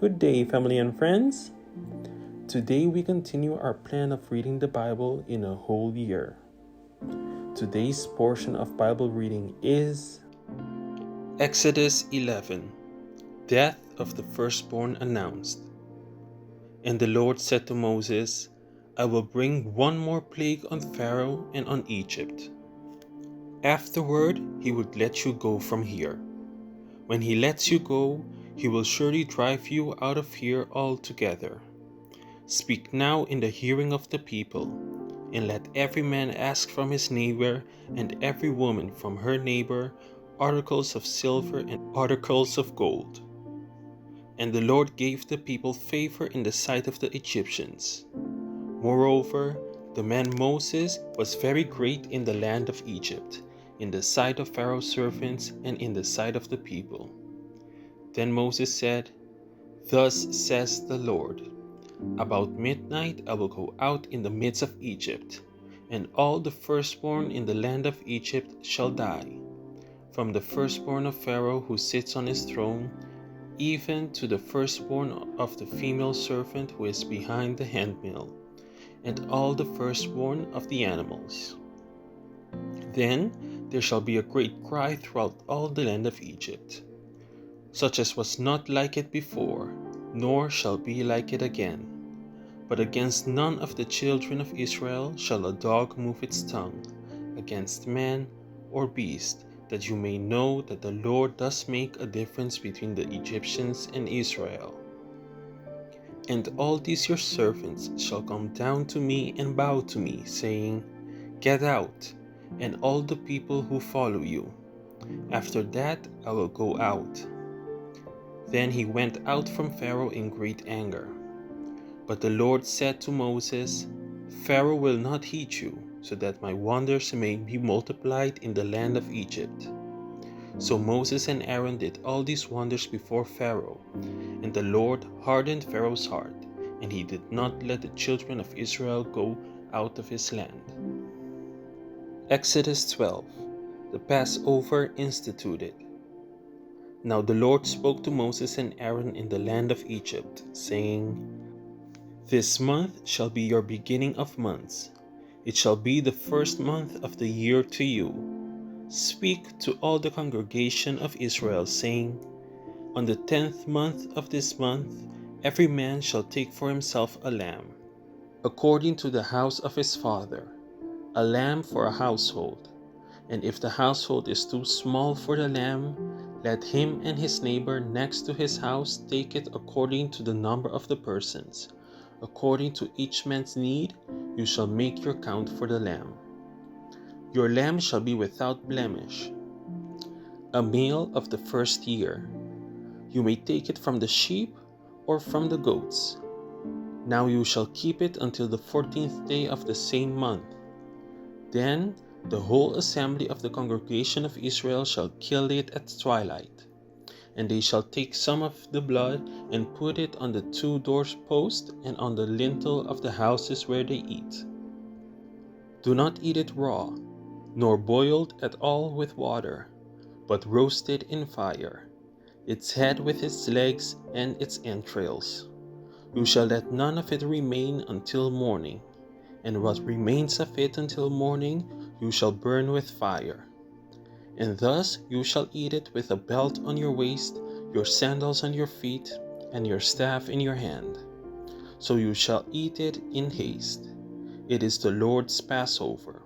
Good day, family and friends. Today we continue our plan of reading the Bible in a whole year. Today's portion of Bible reading is Exodus 11, Death of the Firstborn Announced. And the Lord said to Moses, I will bring one more plague on Pharaoh and on Egypt. Afterward, he would let you go from here. When he lets you go, he will surely drive you out of here altogether. Speak now in the hearing of the people, and let every man ask from his neighbor and every woman from her neighbor articles of silver and articles of gold. And the Lord gave the people favor in the sight of the Egyptians. Moreover, the man Moses was very great in the land of Egypt, in the sight of Pharaoh's servants and in the sight of the people. Then Moses said, Thus says the Lord, about midnight I will go out in the midst of Egypt, and all the firstborn in the land of Egypt shall die, from the firstborn of Pharaoh who sits on his throne, even to the firstborn of the female servant who is behind the handmill, and all the firstborn of the animals. Then there shall be a great cry throughout all the land of Egypt, such as was not like it before, nor shall be like it again. But against none of the children of Israel shall a dog move its tongue, against man or beast, that you may know that the Lord does make a difference between the Egyptians and Israel. And all these your servants shall come down to me and bow to me, saying, Get out, and all the people who follow you. After that I will go out. Then he went out from Pharaoh in great anger. But the Lord said to Moses, Pharaoh will not heed you, so that my wonders may be multiplied in the land of Egypt. So Moses and Aaron did all these wonders before Pharaoh, and the Lord hardened Pharaoh's heart, and he did not let the children of Israel go out of his land. Exodus 12, the Passover instituted. Now the Lord spoke to Moses and Aaron in the land of Egypt, saying, This month shall be your beginning of months. It shall be the first month of the year to you. Speak to all the congregation of Israel, saying, On the 10th month of this month, every man shall take for himself a lamb, according to the house of his father, a lamb for a household. And if the household is too small for the lamb, let him and his neighbor next to his house take it according to the number of the persons. According to each man's need, you shall make your count for the lamb. Your lamb shall be without blemish, a male of the first year. You may take it from the sheep or from the goats. Now you shall keep it until the 14th day of the same month. Then the whole assembly of the congregation of Israel shall kill it at twilight. And they shall take some of the blood and put it on the 2 doorposts and on the lintel of the houses where they eat. Do not eat it raw, nor boiled at all with water, but roast it in fire, its head with its legs and its entrails. You shall let none of it remain until morning, and what remains of it until morning you shall burn with fire. And thus you shall eat it with a belt on your waist, your sandals on your feet, and your staff in your hand. So you shall eat it in haste. It is the Lord's Passover.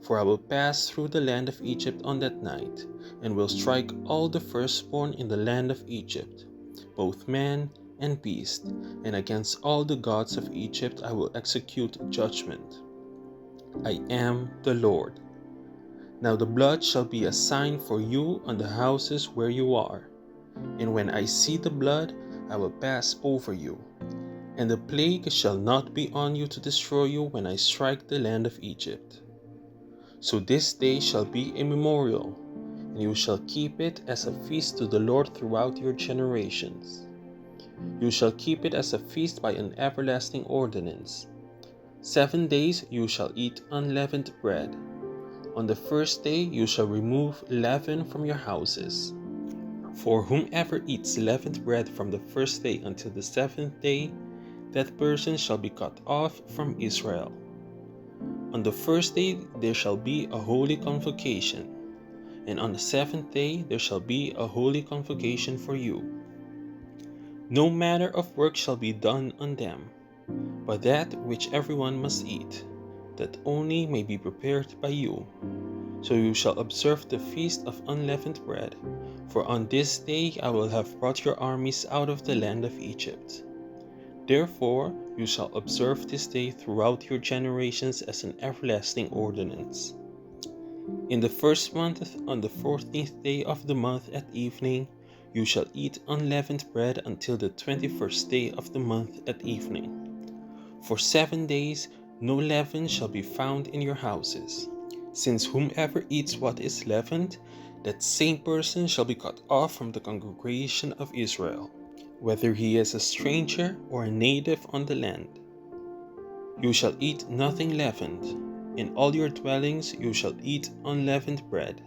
For I will pass through the land of Egypt on that night, and will strike all the firstborn in the land of Egypt, both man and beast, and against all the gods of Egypt I will execute judgment. I am the Lord. Now the blood shall be a sign for you on the houses where you are. And when I see the blood, I will pass over you. And the plague shall not be on you to destroy you when I strike the land of Egypt. So this day shall be a memorial, and you shall keep it as a feast to the Lord throughout your generations. You shall keep it as a feast by an everlasting ordinance. 7 days you shall eat unleavened bread. On the first day you shall remove leaven from your houses. For whomever eats leavened bread from the first day until the seventh day, that person shall be cut off from Israel. On the first day there shall be a holy convocation, and on the seventh day there shall be a holy convocation for you. No manner of work shall be done on them, but that which everyone must eat, that only may be prepared by you. So you shall observe the feast of unleavened bread, for on this day I will have brought your armies out of the land of Egypt. Therefore you shall observe this day throughout your generations as an everlasting ordinance. In the first month, on the 14th day of the month at evening, you shall eat unleavened bread until the 21st day of the month at evening. For 7 days no leaven shall be found in your houses. Since whomever eats what is leavened, that same person shall be cut off from the congregation of Israel, whether he is a stranger or a native on the land. You shall eat nothing leavened. In all your dwellings you shall eat unleavened bread.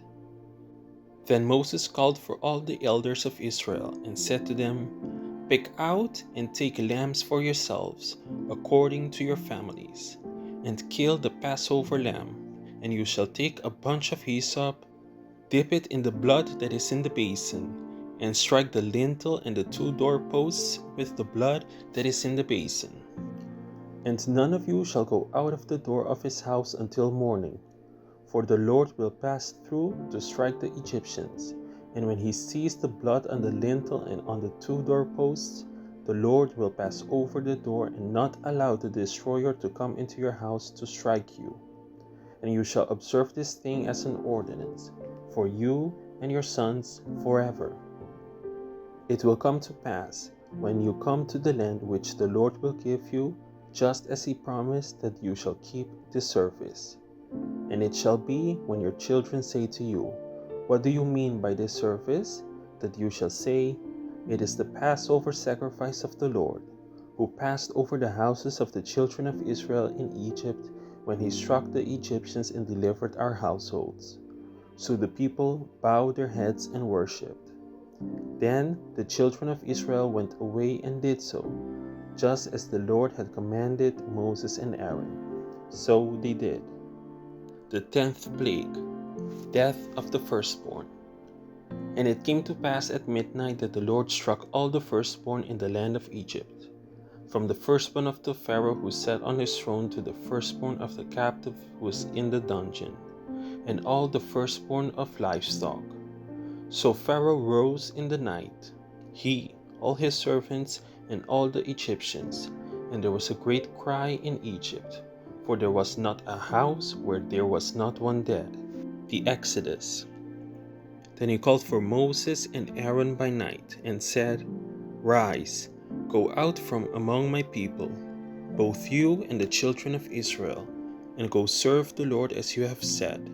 Then Moses called for all the elders of Israel and said to them, Pick out and take lambs for yourselves, according to your families, and kill the Passover lamb. And you shall take a bunch of hyssop, dip it in the blood that is in the basin, and strike the lintel and the 2 doorposts with the blood that is in the basin. And none of you shall go out of the door of his house until morning, for the Lord will pass through to strike the Egyptians. And when he sees the blood on the lintel and on the 2 doorposts, the Lord will pass over the door and not allow the destroyer to come into your house to strike you. And you shall observe this thing as an ordinance, for you and your sons forever. It will come to pass, when you come to the land which the Lord will give you, just as he promised, that you shall keep this service. And it shall be, when your children say to you, What do you mean by this service? That you shall say, It is the Passover sacrifice of the Lord, who passed over the houses of the children of Israel in Egypt, when he struck the Egyptians and delivered our households. So the people bowed their heads and worshipped. Then the children of Israel went away and did so, just as the Lord had commanded Moses and Aaron. So they did. The 10th plague, death of the firstborn. And it came to pass at midnight that the Lord struck all the firstborn in the land of Egypt, from the firstborn of the Pharaoh who sat on his throne to the firstborn of the captive who was in the dungeon, and all the firstborn of livestock. So Pharaoh rose in the night, he, all his servants, and all the Egyptians, and there was a great cry in Egypt, for there was not a house where there was not one dead. The Exodus. Then he called for Moses and Aaron by night, and said, Rise, go out from among my people, both you and the children of Israel, and go serve the Lord as you have said.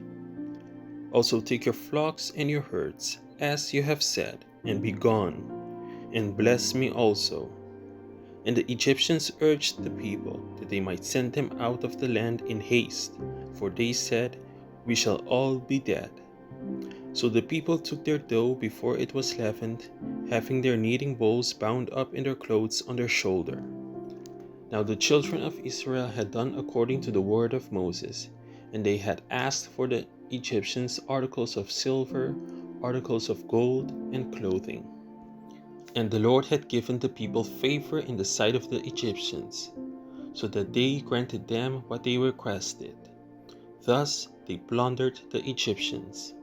Also take your flocks and your herds, as you have said, and be gone, and bless me also. And the Egyptians urged the people that they might send them out of the land in haste, for they said, We shall all be dead. So the people took their dough before it was leavened, having their kneading bowls bound up in their clothes on their shoulder. Now the children of Israel had done according to the word of Moses, and they had asked for the Egyptians articles of silver, articles of gold, and clothing. And the Lord had given the people favor in the sight of the Egyptians, so that they granted them what they requested. Thus they plundered the Egyptians.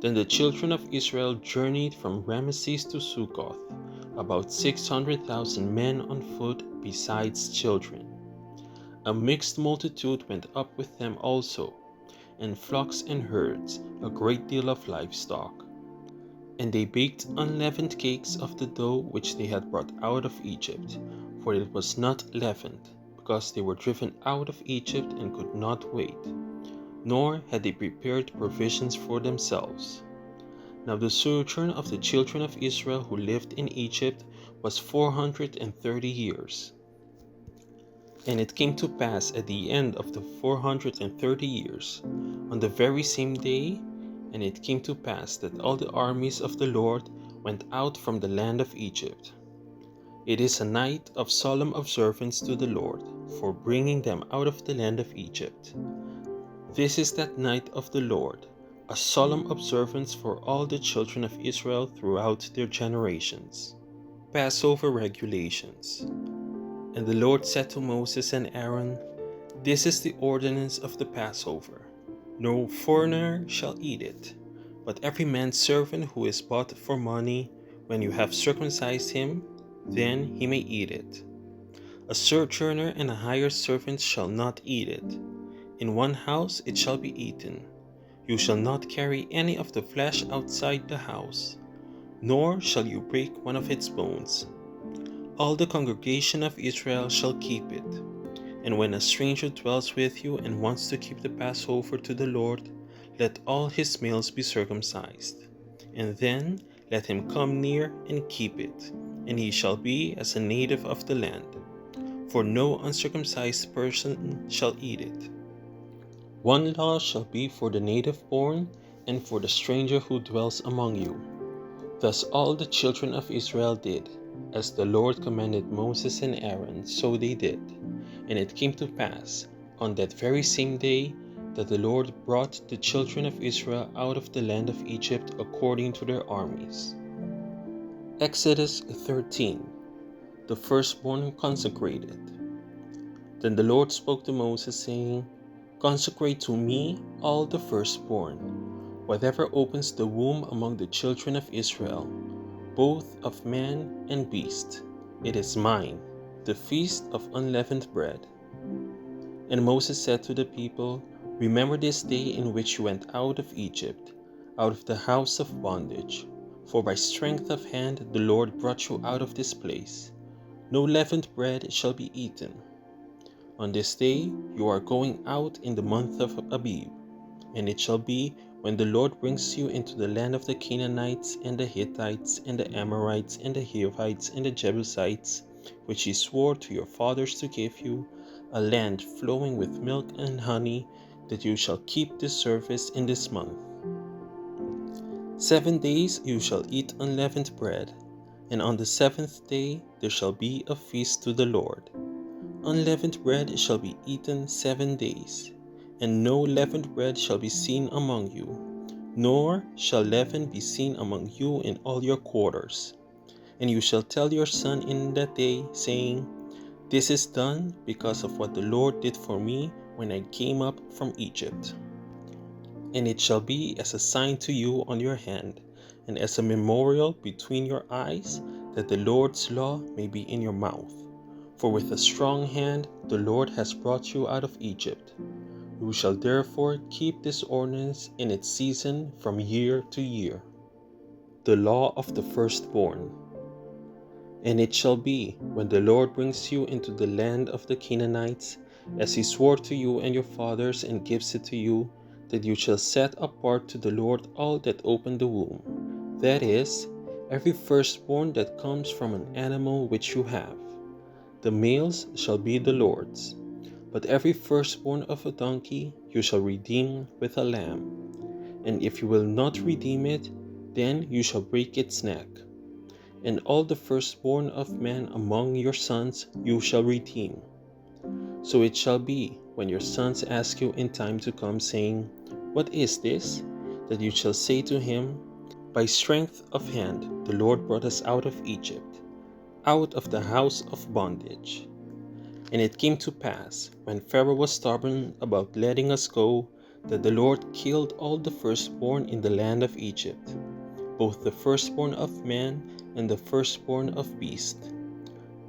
Then the children of Israel journeyed from Ramesses to Succoth, about 600,000 men on foot besides children. A mixed multitude went up with them also, and flocks and herds, a great deal of livestock. And they baked unleavened cakes of the dough which they had brought out of Egypt, for it was not leavened, because they were driven out of Egypt and could not wait, nor had they prepared provisions for themselves. Now the sojourn of the children of Israel who lived in Egypt was 430 years. And it came to pass at the end of the 430 years, on the very same day, and it came to pass that all the armies of the Lord went out from the land of Egypt. It is a night of solemn observance to the Lord for bringing them out of the land of Egypt. This is that night of the Lord, a solemn observance for all the children of Israel throughout their generations. Passover regulations. And the Lord said to Moses and Aaron, "This is the ordinance of the Passover. No foreigner shall eat it, but every man's servant who is bought for money, when you have circumcised him, then he may eat it. A sojourner and a hired servant shall not eat it. In one house it shall be eaten. You shall not carry any of the flesh outside the house, nor shall you break one of its bones. All the congregation of Israel shall keep it. And when a stranger dwells with you and wants to keep the Passover to the Lord, let all his males be circumcised. And then let him come near and keep it, and he shall be as a native of the land. For no uncircumcised person shall eat it. One law shall be for the native born and for the stranger who dwells among you." Thus all the children of Israel did, as the Lord commanded Moses and Aaron, so they did. And it came to pass, on that very same day, that the Lord brought the children of Israel out of the land of Egypt according to their armies. Exodus 13. The firstborn consecrated. Then the Lord spoke to Moses, saying, "Consecrate to me all the firstborn, whatever opens the womb among the children of Israel, both of man and beast. It is mine, the feast of unleavened bread." And Moses said to the people, "Remember this day in which you went out of Egypt, out of the house of bondage. For by strength of hand the Lord brought you out of this place. No leavened bread shall be eaten. On this day you are going out in the month of Abib. And it shall be, when the Lord brings you into the land of the Canaanites and the Hittites and the Amorites and the Hivites and the Jebusites, which he swore to your fathers to give you, a land flowing with milk and honey, that you shall keep this service in this month. 7 days you shall eat unleavened bread, and on the 7th day there shall be a feast to the Lord. Unleavened bread shall be eaten 7 days, and no leavened bread shall be seen among you, nor shall leaven be seen among you in all your quarters. And you shall tell your son in that day, saying, This is done because of what the Lord did for me when I came up from Egypt. And it shall be as a sign to you on your hand, and as a memorial between your eyes, that the Lord's law may be in your mouth. For with a strong hand the Lord has brought you out of Egypt. You shall therefore keep this ordinance in its season from year to year. The law of the firstborn. And it shall be, when the Lord brings you into the land of the Canaanites, as he swore to you and your fathers, and gives it to you, that you shall set apart to the Lord all that open the womb, that is, every firstborn that comes from an animal which you have. The males shall be the Lord's. But every firstborn of a donkey you shall redeem with a lamb. And if you will not redeem it, then you shall break its neck. And all the firstborn of man among your sons you shall redeem. So it shall be, when your sons ask you in time to come, saying, What is this? That you shall say to him, By strength of hand the Lord brought us out of Egypt, out of the house of bondage. And it came to pass, when Pharaoh was stubborn about letting us go, that the Lord killed all the firstborn in the land of Egypt, both the firstborn of man and the firstborn of beast.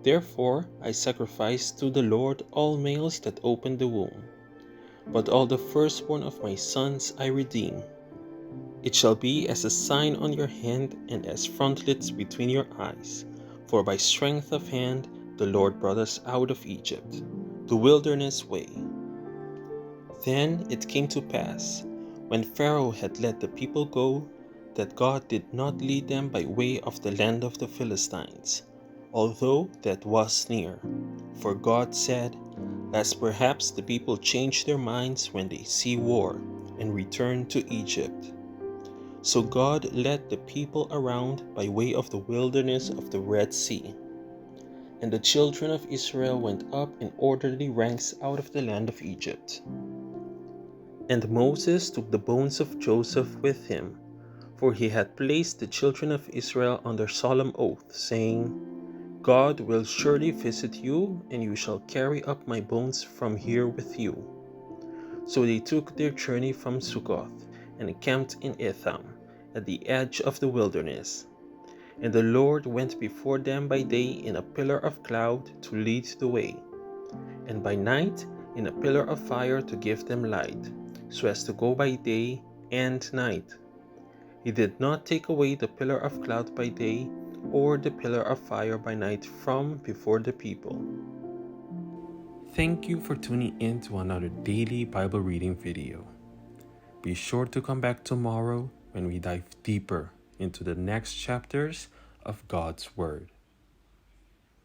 Therefore I sacrificed to the Lord all males that opened the womb, but all the firstborn of my sons I redeem. It shall be as a sign on your hand and as frontlets between your eyes, for by strength of hand the Lord brought us out of Egypt, the wilderness way. Then it came to pass, when Pharaoh had let the people go, that God did not lead them by way of the land of the Philistines, although that was near. For God said, Lest perhaps the people change their minds when they see war, and return to Egypt. So God led the people around by way of the wilderness of the Red Sea. And the children of Israel went up in orderly ranks out of the land of Egypt. And Moses took the bones of Joseph with him, for he had placed the children of Israel under solemn oath, saying, God will surely visit you, and you shall carry up my bones from here with you. So they took their journey from Succoth, and encamped in Etham, at the edge of the wilderness. And the Lord went before them by day in a pillar of cloud to lead the way, and by night in a pillar of fire to give them light, so as to go by day and night. He did not take away the pillar of cloud by day or the pillar of fire by night from before the people. Thank you for tuning in to another daily Bible reading video. Be sure to come back tomorrow when we dive deeper into the next chapters of God's Word.